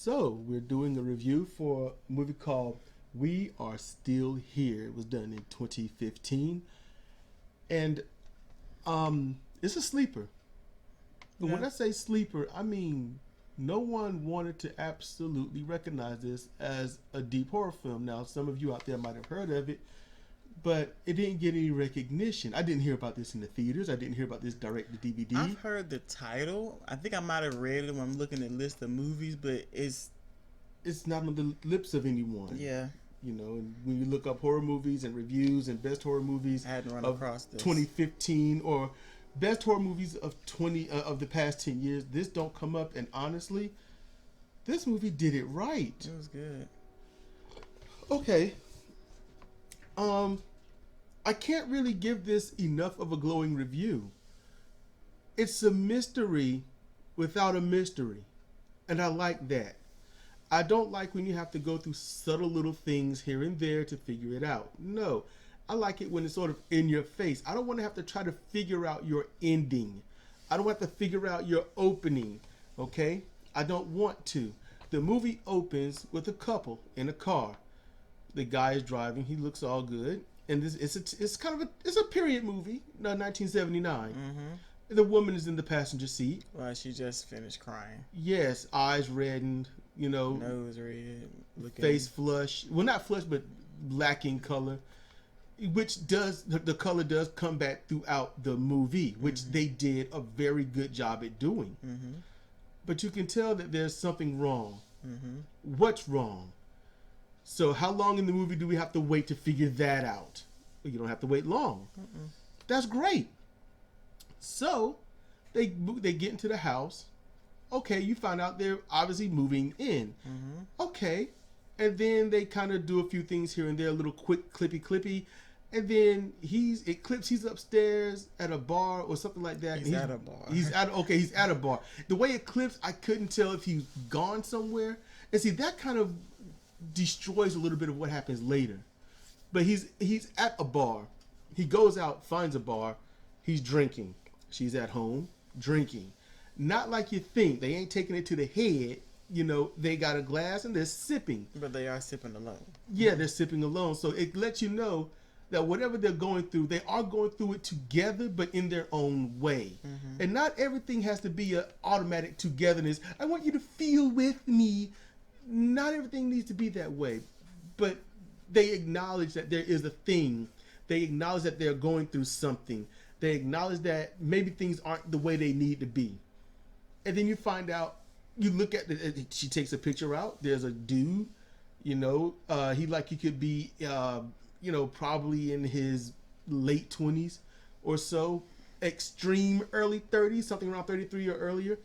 So, we're doing a review for a movie called We Are Still Here. It was done in 2015. And it's a sleeper. But when I say sleeper, I mean no one wanted to absolutely recognize this as a deep horror film. Now, some of you out there might have heard of it, but it didn't get any recognition. I didn't hear about this in the theaters. I didn't hear about this direct to DVD. I've heard the title. I think I might have read it when I'm looking at a list of movies, but it's not on the lips of anyone. Yeah. You know, and when you look up horror movies and reviews and best horror movies I hadn't run across this. 2015 or best horror movies of of the past 10 years, this don't come up. And honestly, this movie did it right. It was good. Okay. I can't really give this enough of a glowing review. It's a mystery without a mystery. And I like that. I don't like when you have to go through subtle little things here and there to figure it out. No. I like it when it's sort of in your face. I don't want to have to try to figure out your ending. I don't have to figure out your opening. Okay? I don't want to. The movie opens with a couple in a car. The guy is driving. He looks all good. And it's kind of a period movie, 1979. Mm-hmm. The woman is in the passenger seat. Well, she just finished crying. Yes, eyes reddened, nose red, face flush. Well, not flush, but lacking color, which the color does come back throughout the movie, which they did a very good job at doing. Mm-hmm. But you can tell that there's something wrong. Mm-hmm. What's wrong? So how long in the movie do we have to wait to figure that out? Well, you don't have to wait long. Mm-mm. That's great. So they get into the house. Okay, you find out they're obviously moving in. Mm-hmm. Okay. And then they kind of do a few things here and there, a little quick clippy. And then he's upstairs at a bar or something like that. He's at a bar. He's at a bar. The way it clips, I couldn't tell if he's gone somewhere. And see, that kind of destroys a little bit of what happens later. But he's at a bar. He goes out, finds a bar. He's drinking. She's at home drinking. Not like you think. They ain't taking it to the head. They got a glass and they're sipping. But they are sipping alone. Yeah, they're sipping alone. So it lets you know that whatever they're going through, they are going through it together, but in their own way. Mm-hmm. And not everything has to be an automatic togetherness. I want you to feel with me. Not everything needs to be that way. But they acknowledge that there is a thing. They acknowledge that they're going through something. They acknowledge that maybe things aren't the way they need to be. And then you find out, you look at she takes a picture out. There's a dude, he could be, probably in his late 20s or so, extreme early 30s, something around 33 or earlier.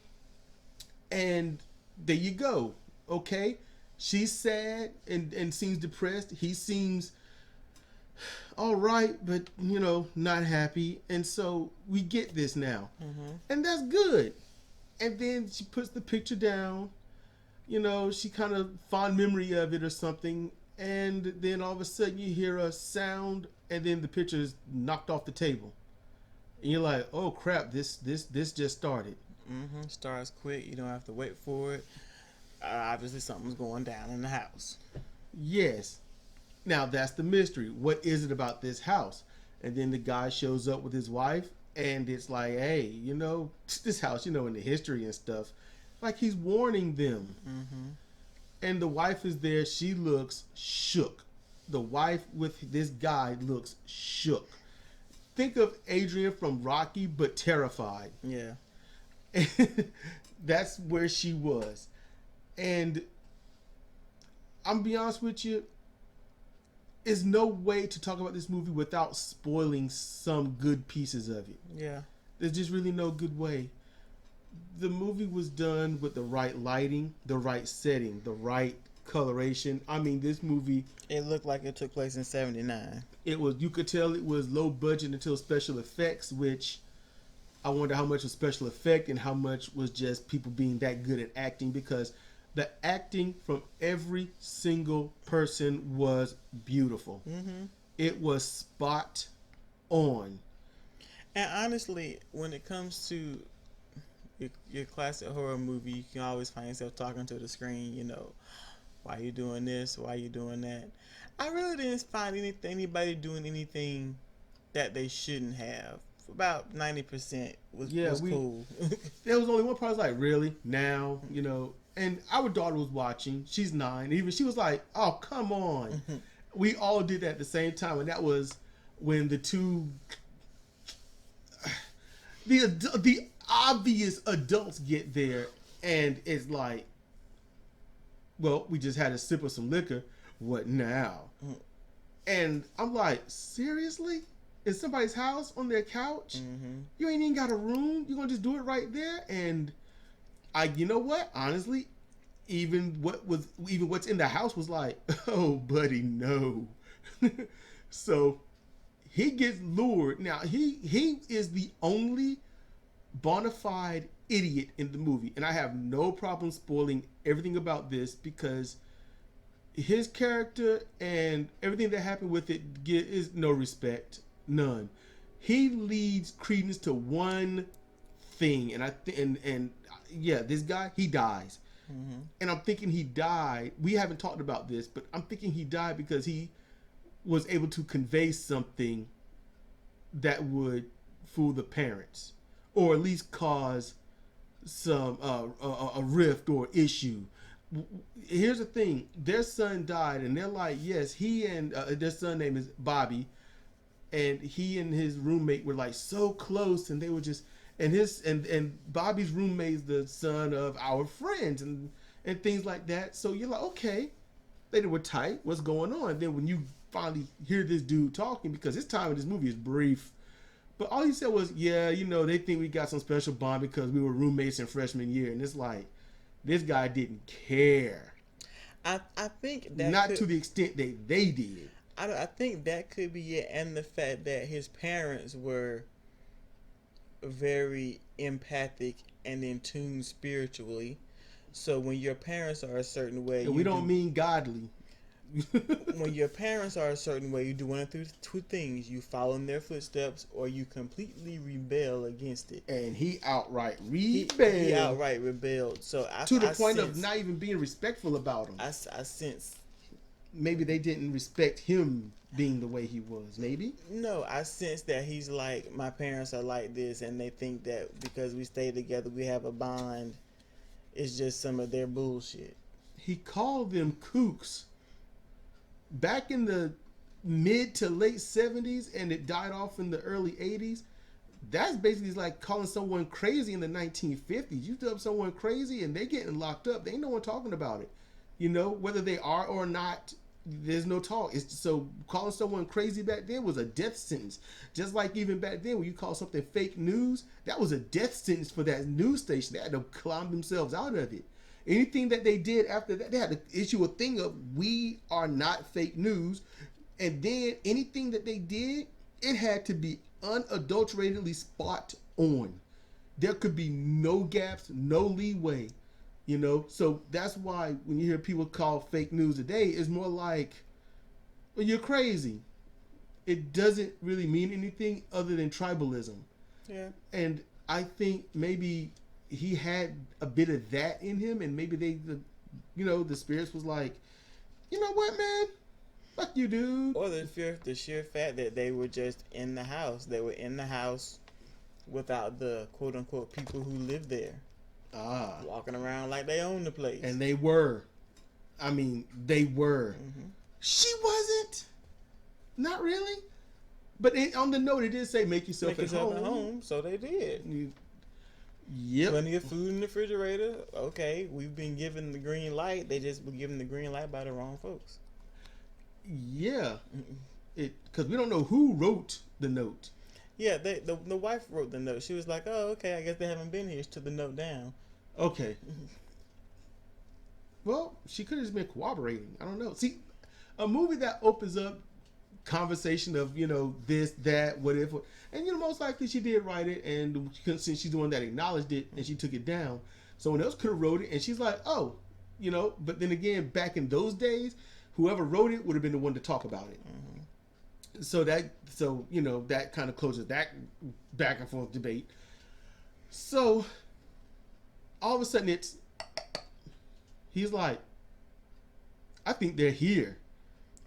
And there you go. Okay. She's sad and seems depressed. He seems all right, but not happy. And so we get this now. Mm-hmm. And that's good. And then she puts the picture down, she kind of fond memory of it or something. And then all of a sudden you hear a sound and then the picture is knocked off the table. And you're like, oh crap, this just started. Mm-hmm. Starts quick. You don't have to wait for it. Obviously something's going down in the house. Yes. Now that's the mystery. What is it about this house? And then the guy shows up with his wife. And it's like, hey, this house, in the history and stuff. Like he's warning them. Mm-hmm. And the wife is there. She looks shook. The wife with this guy looks shook. Think of Adrian from Rocky, but terrified. Yeah. That's where she was. And I'm be honest with you, there's no way to talk about this movie without spoiling some good pieces of it. Yeah. There's just really no good way. The movie was done with the right lighting, the right setting, the right coloration. I mean, this movie... It looked like it took place in 79. You could tell it was low budget until special effects, which I wonder how much was special effect and how much was just people being that good at acting, because the acting from every single person was beautiful. Mm-hmm. It was spot on. And honestly, when it comes to your classic horror movie, you can always find yourself talking to the screen. You know, why you doing this? Why you doing that? I really didn't find anybody doing anything that they shouldn't have. About 90% was cool. There was only one part I was like, really? Now? And our daughter was watching. She's 9. Even she was like, oh, come on. We all did that at the same time. And that was when the two... The obvious adults get there. And it's like, well, we just had a sip of some liquor. What now? And I'm like, seriously? In somebody's house on their couch? You ain't even got a room? You gonna just do it right there? And you know what? Honestly, even what's in the house was like, oh, buddy, no. So he gets lured. Now he is the only bona fide idiot in the movie, and I have no problem spoiling everything about this because his character and everything that happened with it is no respect. None. He leads credence to one thing, and this guy, he dies. And I'm thinking he died. We haven't talked about this, but I'm thinking he died because he was able to convey something that would fool the parents, or at least cause some a rift or issue. Here's the thing: their son died, and they're like, yes, he and their son name is Bobby. And he and his roommate were like so close, and they were just and Bobby's roommate's the son of our friends and things like that. So you're like, okay, they were tight. What's going on? And then when you finally hear this dude talking, because his time in this movie is brief, but all he said was, yeah, they think we got some special bond because we were roommates in freshman year, and it's like this guy didn't care. I think that not to the extent that they did. I think that could be it, and the fact that his parents were very empathic and in tune spiritually. So when your parents are a certain way, and we don't mean godly. When your parents are a certain way, you do one of two things: you follow in their footsteps, or you completely rebel against it. And he outright rebelled. He outright rebelled. So to the point of not even being respectful about him. I sense. Maybe they didn't respect him being the way he was. Maybe. No, I sense that he's like, my parents are like this, and they think that because we stay together, we have a bond. It's just some of their bullshit. He called them kooks back in the mid to late 70s, and it died off in the early 80s. That's basically like calling someone crazy in the 1950s. You dub someone crazy, and they getting locked up. There ain't no one talking about it. Whether they are or not, there's no talk. So calling someone crazy back then was a death sentence. Just like even back then when you call something fake news, that was a death sentence for that news station. They had to climb themselves out of it. Anything that they did after that, they had to issue a thing of, we are not fake news. And then anything that they did, it had to be unadulteratedly spot on. There could be no gaps, no leeway. So that's why when you hear people call fake news today, it's more like, well, you're crazy. It doesn't really mean anything other than tribalism. Yeah. And I think maybe he had a bit of that in him, and maybe the spirits was like, you know what, man? Fuck you, dude. Or the sheer fact that they were just in the house. They were in the house without the quote unquote people who lived there. Walking around like they own the place. And they were. They were. Mm-hmm. She wasn't. Not really. But on the note, it did say make yourself at home. So they did. Yep. Plenty of food in the refrigerator. Okay, we've been given the green light. They just were given the green light by the wrong folks. Yeah. Because we don't know who wrote the note. Yeah, the wife wrote the note. She was like, oh, okay, I guess they haven't been here. She took the note down. Okay. Well, she could have just been cooperating. I don't know. See, a movie that opens up conversation of, this, that, what if, and, most likely she did write it, and since she's the one that acknowledged it, and she took it down, someone else could have wrote it, and she's like, oh, but then again, back in those days, whoever wrote it would have been the one to talk about it. Mm-hmm. So that kind of closes that back and forth debate. So All of a sudden he's like, I think they're here.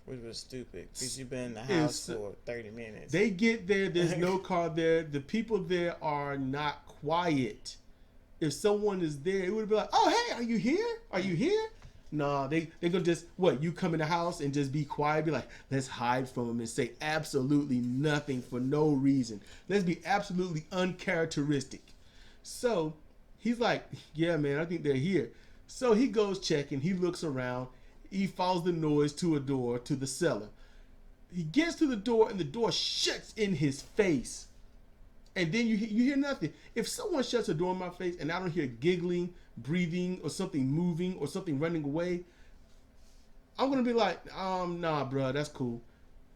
Which was stupid because you've been in the house for 30 minutes. They get there. There's no car there. The people there are not quiet. If someone is there, it would be like, oh, hey, are you here? Are you here? Nah, they're going to just, you come in the house and just be quiet? Be like, let's hide from them and say absolutely nothing for no reason. Let's be absolutely uncharacteristic. So he's like, yeah, man, I think they're here. So he goes checking. He looks around. He follows the noise to a door to the cellar. He gets to the door and the door shuts in his face. And then you hear nothing. If someone shuts a door in my face and I don't hear giggling, breathing, or something moving, or something running away, I'm going to be like, nah, bro, that's cool.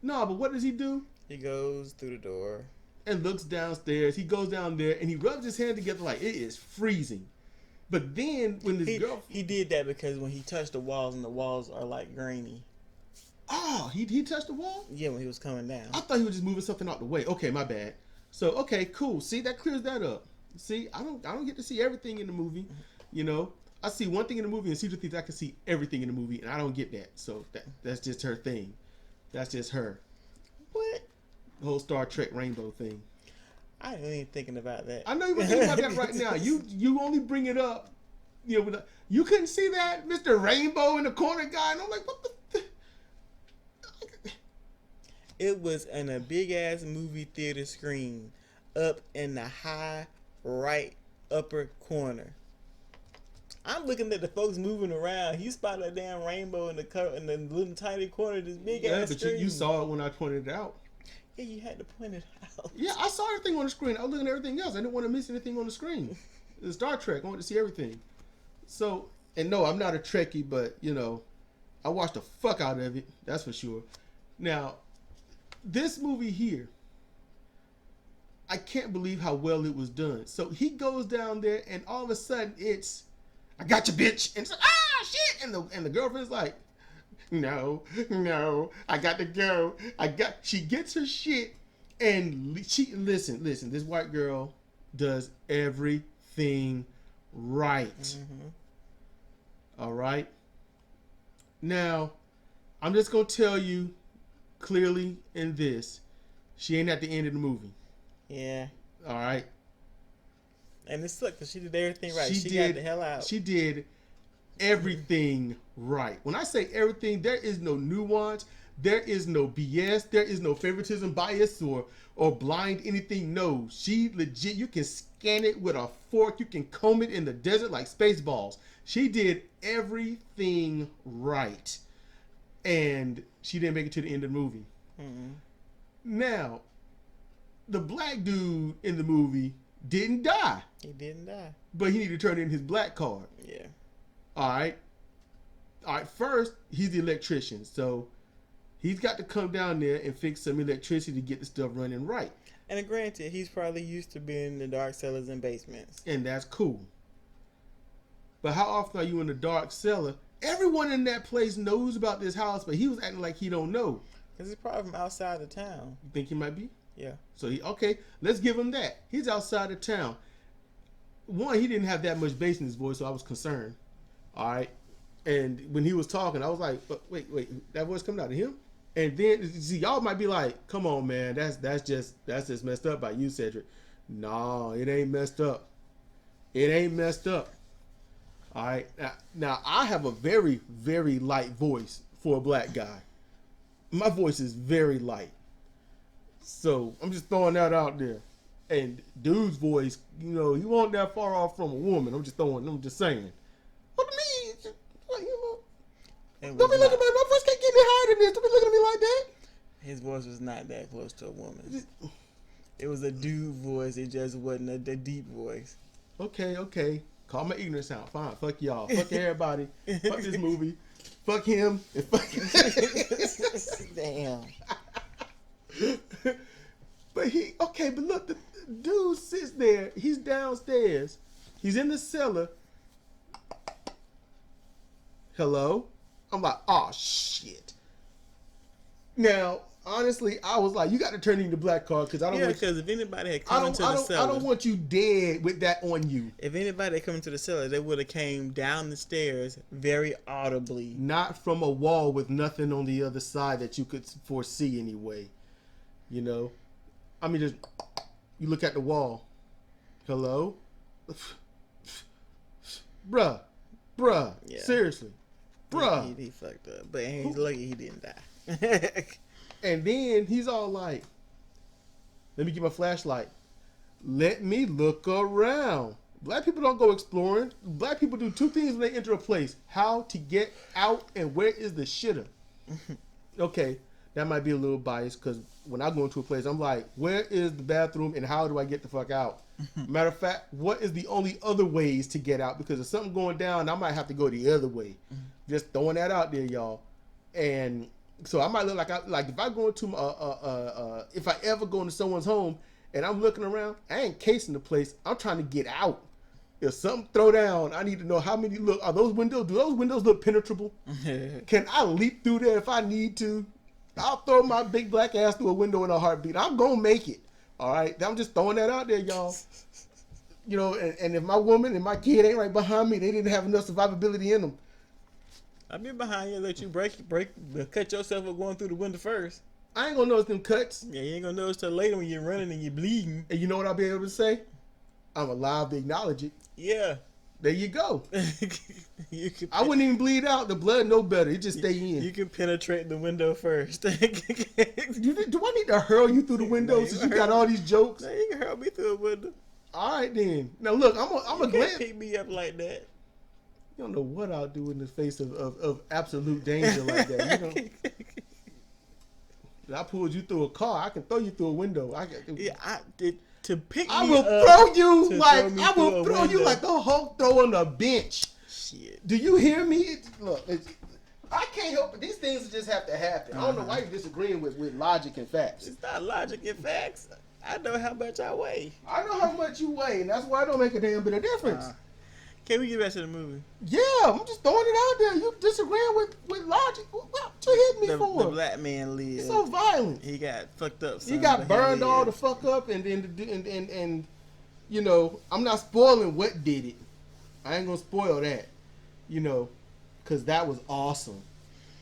Nah, but what does he do? He goes through the door. And looks downstairs. He goes down there and he rubs his hand together like it is freezing. But then when this girl... He did that because when he touched the walls and the walls are like grainy. Oh, he touched the wall? Yeah, when he was coming down. I thought he was just moving something out the way. Okay, my bad. So, okay, cool. See, that clears that up. See, I don't get to see everything in the movie. You know, I see one thing in the movie and Sidra thinks I can see everything in the movie, and I don't get that. So that's just her thing. That's just her. What? The whole Star Trek rainbow thing. I ain't even thinking about that. I know you were thinking about that right now. You only bring it up, you know, you couldn't see that Mr. Rainbow in the corner guy, and I'm like, what the? It was in a big ass movie theater screen, up in the high right upper corner. I'm looking at the folks moving around. He spotted a damn rainbow in the little tiny corner of this big ass screen. Yeah, but you saw it when I pointed it out. Yeah, you had to point it out. Yeah, I saw everything on the screen. I was looking at everything else. I didn't want to miss anything on the screen. It's Star Trek. I wanted to see everything. So, and no, I'm not a Trekkie, but, you know, I watched the fuck out of it. That's for sure. Now, this movie here, I can't believe how well it was done. So he goes down there, and all of a sudden it's, I got you, bitch. And it's like, ah, shit. And the girlfriend's like, no, I got to go. She gets her shit, and she, listen, this white girl does everything right. Mm-hmm. All right. Now, I'm just going to tell you clearly in this, she ain't at the end of the movie. Yeah. All right. And it sucked because she did everything right. She got the hell out. She did everything right. When I say everything, there is no nuance. There is no BS. There is no favoritism, bias, or blind anything. No, she legit, you can scan it with a fork. You can comb it in the desert like Spaceballs. She did everything right. And she didn't make it to the end of the movie. Mm-hmm. Now, the black dude in the movie didn't die. He didn't die. But he needed to turn in his black card. Yeah. All right. First, he's the electrician. So he's got to come down there and fix some electricity to get the stuff running right. And granted, he's probably used to being in the dark cellars and basements. And that's cool. But how often are you in the dark cellar? Everyone in that place knows about this house, but he was acting like he don't know. Because he's probably from outside of town. You think he might be? Yeah. So okay, let's give him that. He's outside of town. One, he didn't have that much bass in his voice, so I was concerned. All right. And when he was talking, I was like, wait, that voice coming out of him? And then, see, y'all might be like, come on, man, that's just messed up by you, Cedric. No, it ain't messed up. It ain't messed up. All right. Now, I have a very, very light voice for a black guy. My voice is very light. So, I'm just throwing that out there. And dude's voice, you know, he wasn't that far off from a woman. I'm just saying. What do you mean? What, you know? Don't be looking at me. My voice can't get any higher than this. Don't be looking at me like that. His voice was not that close to a woman. It was a dude voice. It just wasn't a deep voice. Okay. Call my ignorance out. Fine. Fuck y'all. Fuck everybody. Fuck this movie. Fuck him. And fuck Damn. But look, the dude sits there. He's downstairs. He's in the cellar. Hello? I'm like, oh, shit. Now, honestly, I was like, you got to turn in the black card because I don't. Yeah, want because if anybody had come into the cellar, I don't want you dead with that on you. If anybody had come into the cellar, they would have came down the stairs very audibly. Not from a wall with nothing on the other side that you could foresee anyway. You know, I mean, just you look at the wall. Hello, bruh, yeah. Seriously, bruh. He fucked up, but he's lucky he didn't die. And then he's all like, let me get my flashlight. Let me look around. Black people don't go exploring. Black people do two things when they enter a place. How to get out and where is the shitter. Okay, that might be a little biased because when I go into a place, I'm like, where is the bathroom and how do I get the fuck out? Matter of fact, what is the only other ways to get out? Because if something going down, I might have to go the other way. Just throwing that out there, y'all. And so I might look like if I go into if I ever go into someone's home and I'm looking around, I ain't casing the place. I'm trying to get out. If something throw down, I need to know how many look. Are those windows? Do those windows look penetrable? Can I leap through there if I need to? I'll throw my big black ass through a window in a heartbeat. I'm gonna make it. All right, I'm just throwing that out there, y'all. You know, and if my woman and my kid ain't right behind me, they didn't have enough survivability in them. I'll be behind you, let you cut yourself up going through the window first. I ain't gonna notice them cuts. Yeah, you ain't gonna notice till later when you're running and you're bleeding. And you know what I'll be able to say? I'm alive to acknowledge it. Yeah. There you go. I wouldn't even bleed out. The blood no better. It just stay in. You can penetrate the window first. Do I need to hurl you through the window since you got all these jokes? No, you can hurl me through a window. All right then. Now look, I'm a glance. Pick me up like that. You don't know what I'll do in the face of absolute danger like that. You know. If I pulled you through a car, I can throw you through a window. To pick me I will up, throw you like I will throw you like the Hulk throwing a bench. Shit. Do you hear me? Look, I can't help it. These things just have to happen. I don't know why you're disagreeing with logic and facts. It's not logic and facts. I know how much I weigh. I know how much you weigh, and that's why it don't make a damn bit of difference. Can we get back to the movie? Yeah, I'm just throwing it out there. You disagreeing with logic? What you hit me for? The black man lived. It's so violent. He got fucked up. He got burned all the fuck up, and you know, I'm not spoiling what did it. I ain't gonna spoil that, you know, because that was awesome.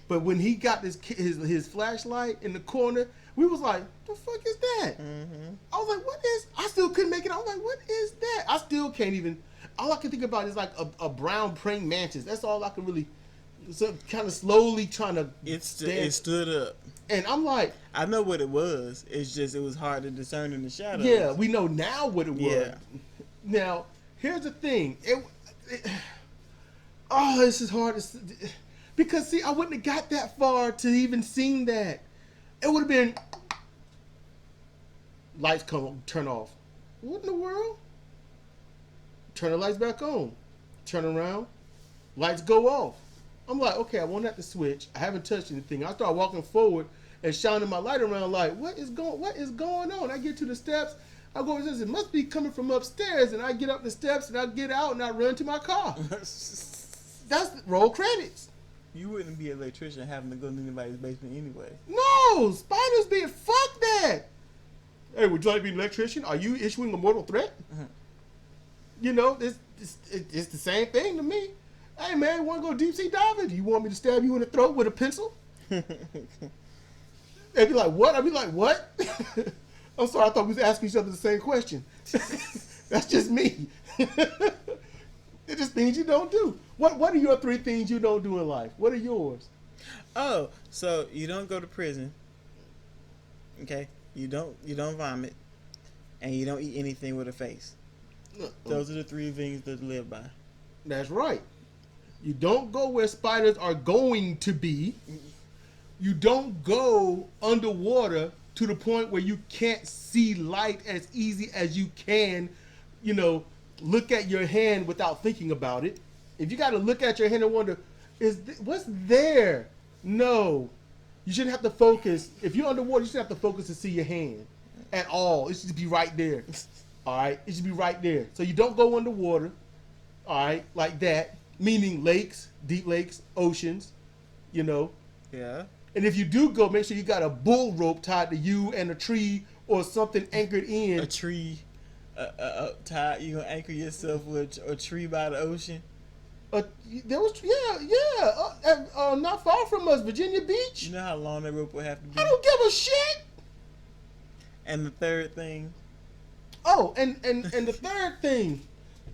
But when he got his flashlight in the corner, we was like, the fuck is that? Mm-hmm. I was like, what is? I still couldn't make it. I was like, what is that? I still can't even. All I can think about is like a brown praying mantis. That's all I can really, kind of slowly trying to. It stood up. And I'm like, I know what it was. It's just it was hard to discern in the shadows. Yeah, we know now what it was. Yeah. Now here's the thing. This is hard to, because see, I wouldn't have got that far to even seen that. It would have been lights turn off. What in the world? Turn the lights back on. Turn around. Lights go off. I'm like, okay, I won't have to switch. I haven't touched anything. I start walking forward and shining my light around like, what is going on? I get to the steps. I go, it must be coming from upstairs. And I get up the steps and I get out and I run to my car. That's roll credits. You wouldn't be an electrician having to go to anybody's basement anyway. No, spiders being fuck that. Hey, would you like to be an electrician? Are you issuing a mortal threat? Mm-hmm. You know, it's the same thing to me. Hey man, want to go deep sea diving? Do you want me to stab you in the throat with a pencil? They'd be like, what? I'd be like, what? I'm sorry, I thought we was asking each other the same question. That's just me. It's just things you don't do. What are your 3 things you don't do in life? What are yours? Oh, so you don't go to prison. Okay? You don't vomit. And you don't eat anything with a face. Those are the 3 things to live by. That's right. You don't go where spiders are going to be. You don't go underwater to the point where you can't see light as easy as you can, you know, look at your hand without thinking about it. If you got to look at your hand and wonder, what's there? No. You shouldn't have to focus. If you're underwater, you shouldn't have to focus to see your hand at all. It should be right there. All right? It should be right there. So you don't go underwater, all right, like that, meaning lakes, deep lakes, oceans, you know. Yeah. And if you do go, make sure you got a bull rope tied to you and a tree or something anchored in. A tree tied. You gonna anchor yourself with a tree by the ocean? There was not far from us, Virginia Beach. You know how long that rope would have to be? I don't give a shit. And the third thing. Oh, and the third thing.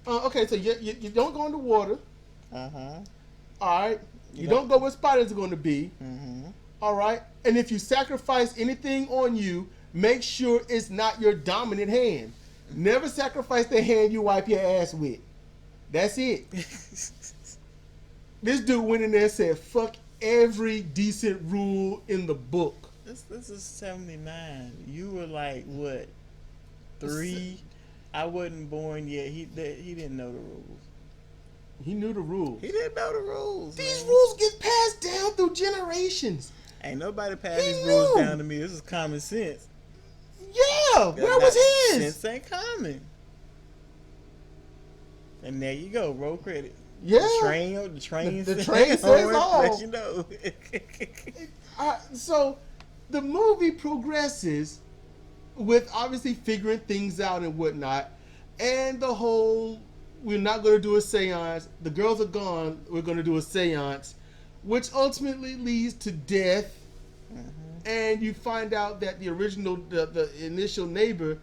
Okay, so you don't go in the water. Uh-huh. All right. You don't go where spiders are going to be. Mm-hmm. All right. And if you sacrifice anything on you, make sure it's not your dominant hand. Never sacrifice the hand you wipe your ass with. That's it. This dude went in there and said, fuck every decent rule in the book. This is 79. You were like, what, 3? I wasn't born yet. He didn't know the rules. He knew the rules. He didn't know the rules. These rules get passed down through generations. Ain't nobody passed these rules down to me. This is common sense. Yeah, where was his? Sense ain't common. And there you go, roll credit. Yeah. The train says all. Let you know. So the movie progresses with obviously figuring things out and whatnot, and the whole, we're not going to do a seance, the girls are gone, we're going to do a seance, which ultimately leads to death. Mm-hmm. And you find out that the initial neighbor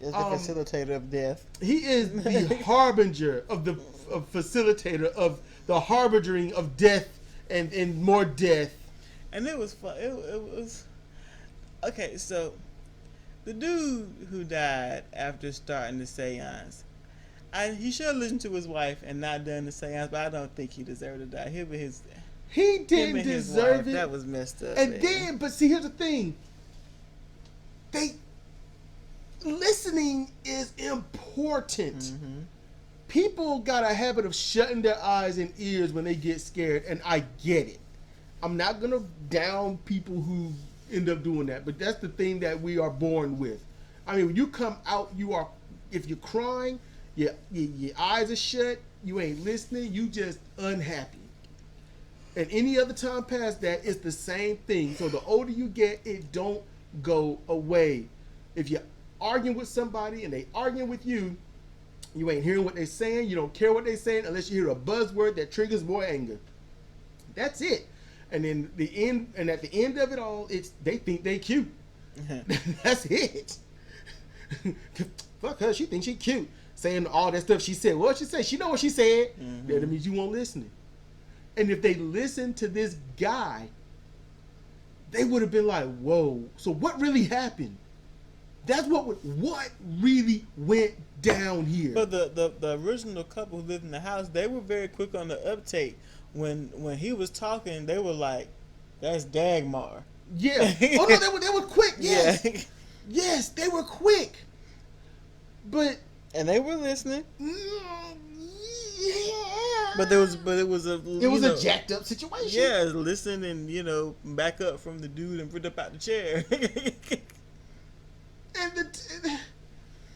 is the facilitator of death. He is the harbinger of the facilitator of the harbingering of death and more death. And it was fun. It was okay. So the dude who died after starting the seance, he should have listened to his wife and not done the seance. But I don't think he deserved to die. He didn't deserve it. That was messed up. And man. then, but see, here's the thing. Listening is important. Mm-hmm. People got a habit of shutting their eyes and ears when they get scared, and I get it. I'm not gonna down people who end up doing that, but that's the thing that we are born with. I mean, when you come out, if you're crying, your eyes are shut, you ain't listening, you just unhappy. And any other time past that, it's the same thing. So the older you get, it don't go away. If you're arguing with somebody and they arguing with you, you ain't hearing what they're saying, you don't care what they're saying unless you hear a buzzword that triggers more anger. That's it. And then at the end of it all, they think they cute. That's it. Fuck her, she thinks she cute. Saying all that stuff she said. What she say? She know what she said. Mm-hmm. That means you won't listen. And if they listened to this guy, they would have been like, whoa, so what really happened? That's what really went down here. But the original couple who lived in the house, they were very quick on the uptake. When he was talking, they were like, "That's Dagmar." Yeah. Oh no, they were quick. Yes. Yeah. Yes, they were quick. And they were listening. Yeah. But it was a jacked up situation. Yeah, listen and back up from the dude and put up out the chair.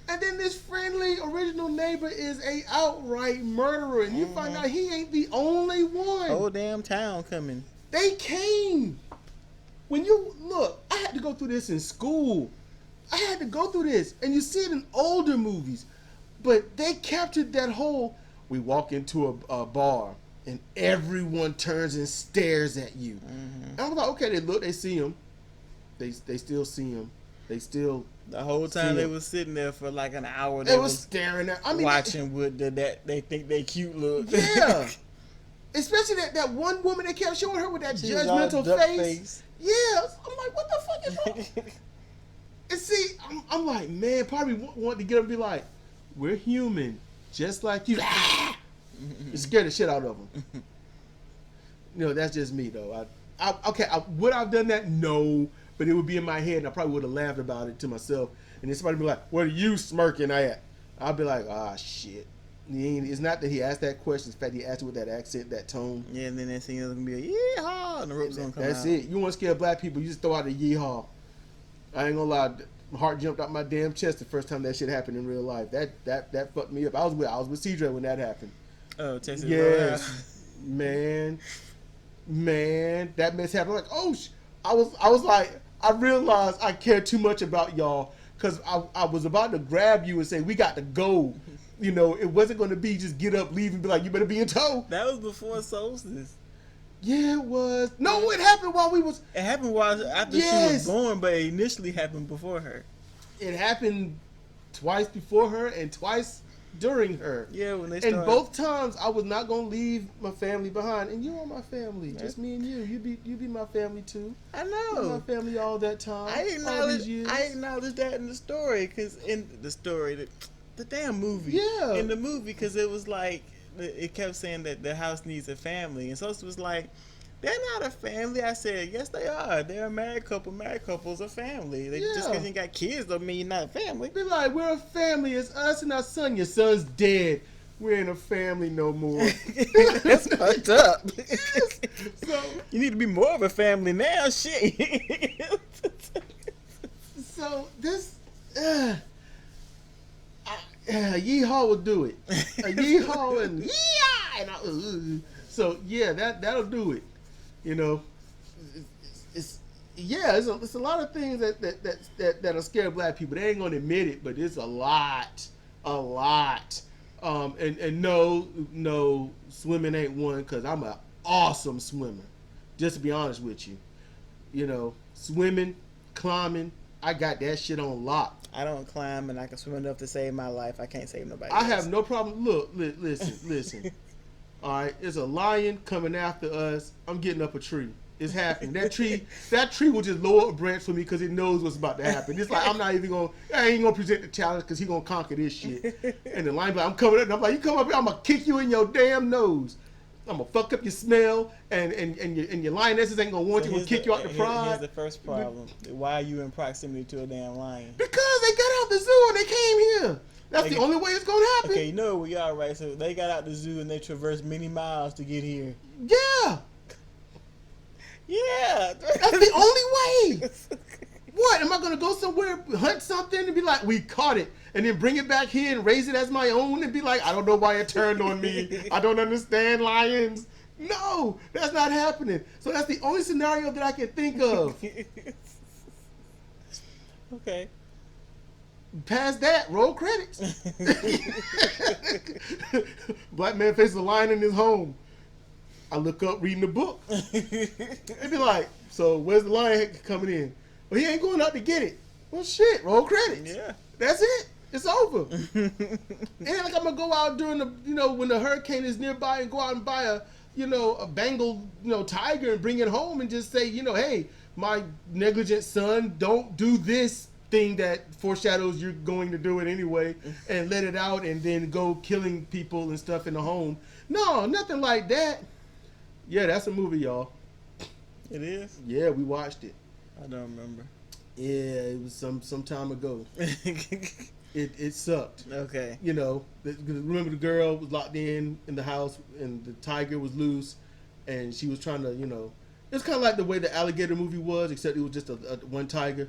And then this friendly original neighbor is a outright murderer, and you find out he ain't the only one. Whole damn town coming. They came. When you look, I had to go through this in school. I had to go through this, and you see it in older movies, but they captured that whole. We walk into a bar, and everyone turns and stares at you. Mm-hmm. And I was like, okay, they look, they see him, they still see him, they still. The whole time they was sitting there for like an hour. They was staring at. Watching with that they think they cute look. Yeah, especially that one woman they kept showing her with that judgmental face. Yeah, I'm like, what the fuck is wrong? And see, I'm like, man, probably want to get up and be like, we're human, just like you. It scared the shit out of them. That's just me though. Would I have done that? No. But it would be in my head, and I probably would have laughed about it to myself. And then somebody would be like, what are you smirking at? I'd be like, shit. It's not that he asked that question. It's the fact he asked it with that accent, that tone. Yeah, and then that thing is going to be a yeehaw, and the rope's going to come out. That's it. You want to scare black people, you just throw out a yeehaw. I ain't going to lie. My heart jumped out my damn chest the first time that shit happened in real life. That fucked me up. I was with Sidra when that happened. Oh, Texas. Yes. Man. Man, that mess happened. I'm like, oh, I was like, I realized I care too much about y'all because I was about to grab you and say we got to go. You know, it wasn't going to be just get up, leave, and be like, you better be in tow. That was before Solstice. Yeah, it was. No, it happened while we was. It happened while after she was born, but it initially happened before her. It happened twice before her and twice during her. Yeah, when they started. And both times I was not gonna leave my family behind, and you are my family, just me and you. You be my family too. I know. You were my family all that time. I acknowledge that in the story, because in the story, the damn movie. Yeah. In the movie, because it was like it kept saying that the house needs a family, and so it was like, they're not a family. I said, yes, they are. They're a married couple. Married couples are family. Just because you ain't got kids don't mean you're not a family. Be like, we're a family. It's us and our son. Your son's dead. We ain't a family no more. That's fucked up. Yes. So you need to be more of a family now. Shit. So this, yeehaw will do it. A yeehaw and yeah, so yeah, that'll do it. You know, it's a lot of things that'll scare black people. They ain't gonna admit it, but it's a lot. And no, swimming ain't one, because I'm an awesome swimmer. Just to be honest with you, you know, swimming, climbing, I got that shit on lock. I don't climb, and I can swim enough to save my life. I can't save nobody. I have no problem. Look, listen. All right, there's a lion coming after us. I'm getting up a tree. It's happening. That tree will just lower a branch for me because it knows what's about to happen. It's like I ain't gonna present the challenge because he's gonna conquer this shit. And the lion like, I'm coming up, and I'm like, you come up here, I'm gonna kick you in your damn nose. I'm gonna fuck up your smell, and your lionesses ain't gonna want you to kick you out the pride. Here's the first problem. Why are you in proximity to a damn lion? Because they got out the zoo and they came here. That's the only way it's gonna happen. Okay, you know where we are, right? So they got out the zoo and they traversed many miles to get here. Yeah. Yeah. That's the only way. What? Am I gonna go somewhere, hunt something, and be like, we caught it, and then bring it back here and raise it as my own, and be like, I don't know why it turned on me. I don't understand lions. No, that's not happening. So that's the only scenario that I can think of. Okay. Past that, roll credits. Black man faces a lion in his home. I look up reading the book. It'd be like, so where's the lion coming in? Well, he ain't going out to get it. Well, shit, roll credits. Yeah. That's it. It's over. And like I'm gonna go out during the, when the hurricane is nearby and go out and buy a Bengal, tiger and bring it home and just say, hey, my negligent son, don't do this thing that foreshadows you're going to do it anyway, and let it out and then go killing people and stuff in the home. No, nothing like that. Yeah, that's a movie, y'all. It is? Yeah, we watched it. I don't remember. Yeah, it was some time ago. It sucked. Okay. Remember the girl was locked in the house and the tiger was loose, and she was trying to, it's kind of like the way the alligator movie was, except it was just a one tiger.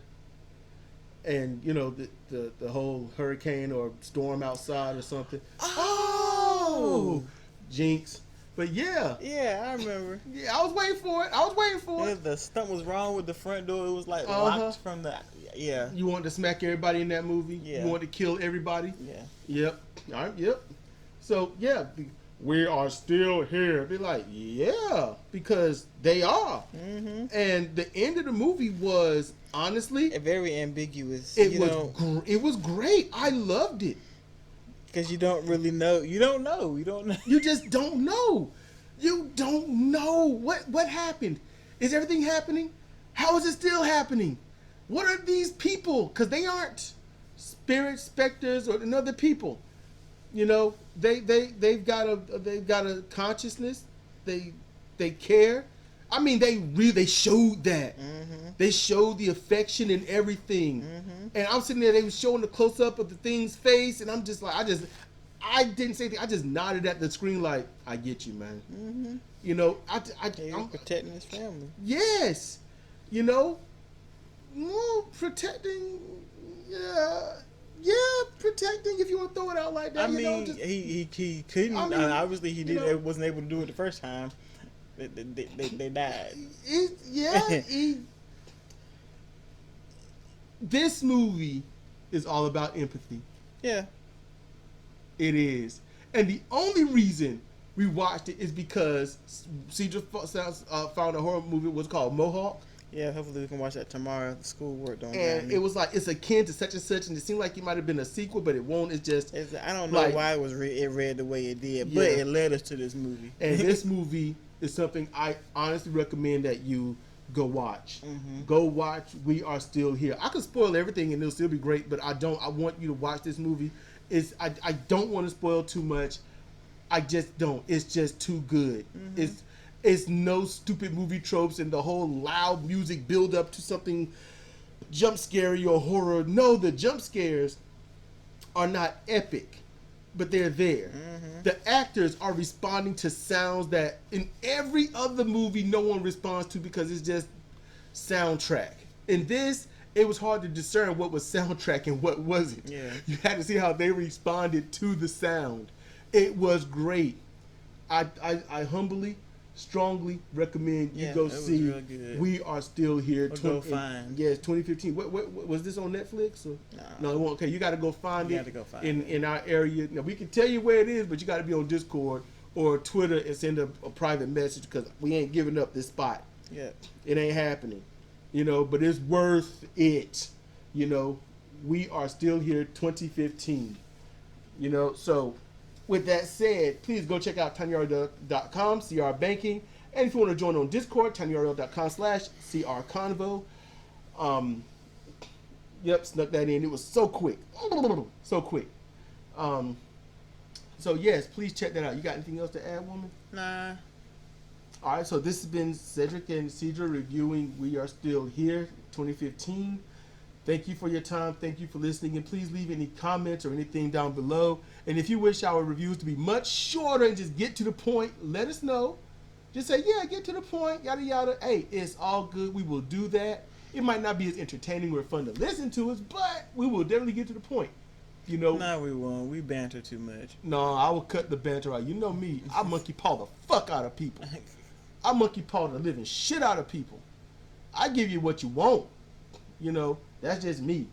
And the whole hurricane or storm outside or something. Oh, jinx! But yeah, I remember. Yeah, I was waiting for it. Yeah, the stunt was wrong with the front door. It was like locked from the. Yeah. You wanted to smack everybody in that movie. Yeah. You wanted to kill everybody. Yeah. Yep. All right. Yep. So yeah, we are still here. Be like, yeah, because they are. Mm-hmm. And the end of the movie was honestly very ambiguous. It was great. I loved it. Because you don't really know. You don't know. You just don't know. You don't know what happened. Is everything happening? How is it still happening? What are these people? Because they aren't spirits, specters, or another people. They've got a consciousness. They care. I mean, they showed that. Mm-hmm. They showed the affection and everything. Mm-hmm. And I'm sitting there, they were showing the close up of the thing's face, and I'm just like, I didn't say anything. I just nodded at the screen like, I get you, man. Mm-hmm. I'm protecting his family. Yes. Protecting. Yeah, protecting. If you want to throw it out like that, he couldn't. Obviously, he wasn't able to do it the first time. They died. This movie is all about empathy. Yeah. It is. And the only reason we watched it is because Sidra found a horror movie was called Mohawk. Yeah, hopefully we can watch that tomorrow. The school work don't. And it was like it's akin to such and such, and it seemed like it might have been a sequel, but it won't. It's just I don't know why it was it read the way it did, but it led us to this movie. And this movie is something I honestly recommend that you go watch. Mm-hmm. Go watch. We Are Still Here. I could spoil everything and it'll still be great, but I don't. I want you to watch this movie. I don't want to spoil too much. I just don't. It's just too good. Mm-hmm. It's no stupid movie tropes and the whole loud music build up to something jump scary or horror. No, the jump scares are not epic, but they're there. Mm-hmm. The actors are responding to sounds that in every other movie no one responds to because it's just soundtrack. In this, it was hard to discern what was soundtrack and what wasn't. Yeah. You had to see how they responded to the sound. It was great. I humbly, strongly recommend you go see We Are Still Here. Go find. Yes, 2015. What was this on Netflix? Or? No, it won't. Okay, you got to go find it in our area. Now, we can tell you where it is, but you got to be on Discord or Twitter and send a private message because we ain't giving up this spot. Yeah. It ain't happening. But it's worth it. We Are Still Here 2015. So with that said, please go check out tinyurl.com, CR Banking. And if you want to join on Discord, tinyurl.com/CRConvo. Yep, snuck that in. It was so quick. So quick. So yes, please check that out. You got anything else to add, woman? Nah. All right, so this has been Cedric and Sidra reviewing We Are Still Here 2015. Thank you for your time. Thank you for listening. And please leave any comments or anything down below. And if you wish our reviews to be much shorter and just get to the point, let us know. Just say, yeah, get to the point, yada, yada. Hey, it's all good. We will do that. It might not be as entertaining or fun to listen to us, but we will definitely get to the point. No, we won't. We banter too much. No, I will cut the banter out. You know me. I monkey paw the fuck out of people. I monkey paw the living shit out of people. I give you what you want. That's just me.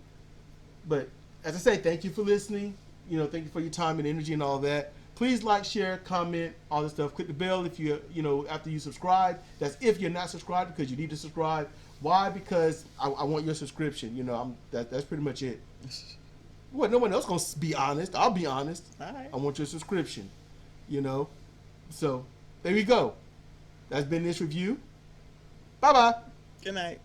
But as I say, thank you for listening. Thank you for your time and energy and all that. Please like, share, comment, all this stuff. Click the bell if after you subscribe. That's if you're not subscribed because you need to subscribe. Why? Because I want your subscription. That's pretty much it. Well, no one else gonna be honest. I'll be honest. All right. I want your subscription. So there we go. That's been this review. Bye-bye. Good night.